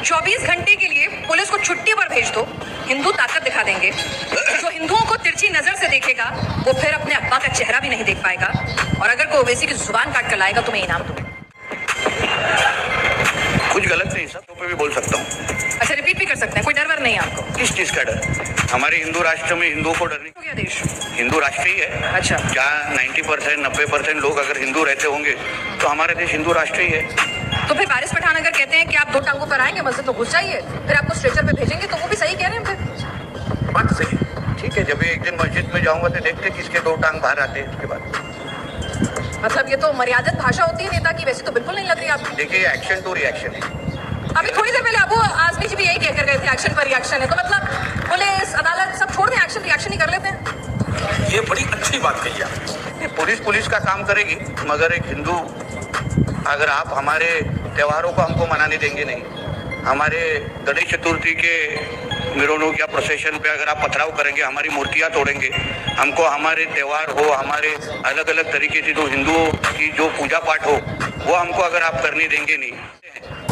24 घंटे के लिए पुलिस को छुट्टी पर भेज दो, हिंदू ताकत दिखा देंगे। जो हिंदुओं को तिरछी नजर से देखेगा वो फिर अपने अब्बा का चेहरा भी नहीं देख पाएगा, और अगर कोई ओवैसी की जुबान काट कर लाएगा तो मैं इनाम दूंगा। कुछ गलत नहीं, सब पे भी बोल सकता हूँ। अच्छा, रिपीट भी कर सकते हैं? कोई डर वर नहीं है आपको? किस चीज का डर? हमारे हिंदू राष्ट्र में हिंदुओं को डर नहीं। हो गया देश हिंदू राष्ट्र ही है। अच्छा, जहाँ 90% 90% लोग अगर हिंदू रहते होंगे तो हमारा देश हिंदू राष्ट्र ही है। तो फिर वारिस पठान अगर कहते हैं कि आप 2 टांगों पर आएंगे, मस्जिद तो घुस जाइए, फिर आपको स्ट्रेचर पे भेजेंगे, तो वो भी सही कह रहे हैं फिर? बात सही, ठीक है। जब एक दिन मस्जिद में जाऊंगा तो देखते किसके 2 टांग बाहर आते हैं। उसके बाद मतलब ये तो मर्यादित भाषा होती है नेता की, वैसे तो बिल्कुल नहीं लग रही आपको। देखिए, एक्शन टू रिएक्शन है। अभी थोड़ी देर पहले अबू आजमी जी भी यही कहकर गए थे, एक्शन पर रिएक्शन है, तो मतलब पुलिस अदालत सब छोड़ दें, एक्शन रिएक्शन ही कर लेते हैं। ये बड़ी अच्छी बात कही आपने। पुलिस का काम करेगी, मगर एक हिंदू अगर आप हमारे त्योहारों को हमको मनाने देंगे नहीं, हमारे गणेश चतुर्थी के मिरोनों या प्रोसेशन पे अगर आप पथराव करेंगे, हमारी मूर्तियां तोड़ेंगे, हमको हमारे त्यौहार हो, हमारे अलग अलग तरीके से जो हिंदुओं की जो पूजा पाठ हो वो हमको अगर आप करने देंगे नहीं,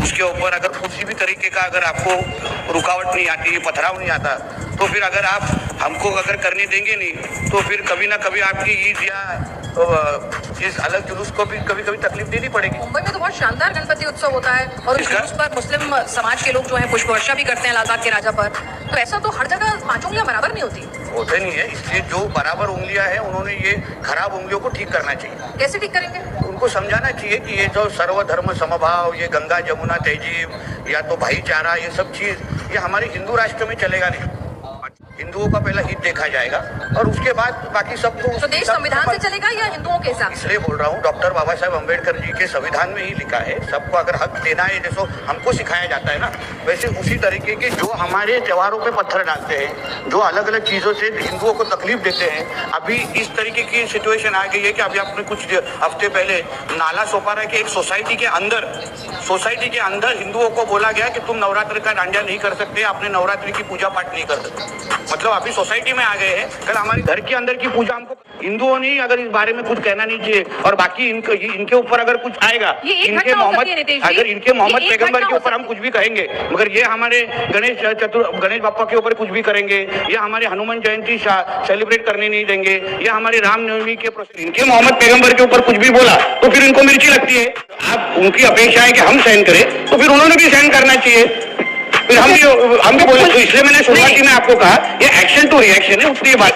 उसके ऊपर अगर किसी भी तरीके का अगर आपको रुकावट नहीं आती, पथराव नहीं आता, तो फिर अगर आप हमको अगर करने देंगे नहीं तो फिर कभी ना कभी आपकी ईद या इस अलग जुलूस को भी कभी कभी तकलीफ देनी पड़ेगी। मुंबई में तो बहुत शानदार गणपति उत्सव होता है, और उस जुलूस पर मुस्लिम समाज के लोग जो है पुष्प वर्षा भी करते हैं लालबाग के राजा पर। तो ऐसा तो हर जगह 5 उंगलियां बराबर नहीं होती। होते नहीं है, इसलिए जो बराबर उंगलियां हैं उन्होंने ये खराब उंगलियों को ठीक करना चाहिए। कैसे ठीक करेंगे? उनको समझाना चाहिए कि ये जो सर्वधर्म समभाव, ये गंगा जमुना तहजीब या तो भाईचारा, ये सब चीज ये हमारे हिंदू राष्ट्र में चलेगा नहीं। हिंदुओं का पहला हित देखा जाएगा और उसके बाद बाकी सब तो देश संविधान से चलेगा या हिंदुओं के हिसाब से? इसलिए बोल रहा हूँ, डॉक्टर बाबा साहेब अम्बेडकर जी के संविधान में ही लिखा है सबको अगर हक देना है, जैसे हमको सिखाया जाता है ना, वैसे उसी तरीके के जो हमारे त्योहारों पे पत्थर डालते हैं, जो अलग अलग चीजों से हिंदुओं को तकलीफ देते हैं। अभी इस तरीके की सिचुएशन आ गई है कि अभी आपने कुछ हफ्ते पहले नाला सोपारा के एक सोसाइटी के अंदर हिंदुओं को बोला गया कि तुम नवरात्रि का डांडिया नहीं कर सकते, अपने नवरात्रि की पूजा पाठ नहीं कर सकते। मतलब अभी सोसाइटी में आ गए हैं। कल हमारी घर के अंदर की पूजा हमको हिंदुओं ने अगर इस बारे में कुछ कहना नहीं चाहिए, और बाकी इनके ऊपर अगर कुछ आएगा, इनके मोहम्मद पैगंबर के ऊपर हम कुछ भी कहेंगे, मगर ये हमारे गणेश बापा के ऊपर कुछ भी करेंगे, या हमारे हनुमान जयंती सेलिब्रेट करने नहीं देंगे, या हमारे रामनवमी के इनके मोहम्मद पैगंबर के ऊपर कुछ भी बोला तो फिर इनको मिर्ची लगती है। आप उनकी अपेक्षा है कि हम सहन करें, तो फिर उन्होंने भी सहन करना चाहिए। फिर हम भी बोले, तो इसलिए मैंने शुरुआती में आपको कहा ये एक्शन टू रिएक्शन है, उसकी बात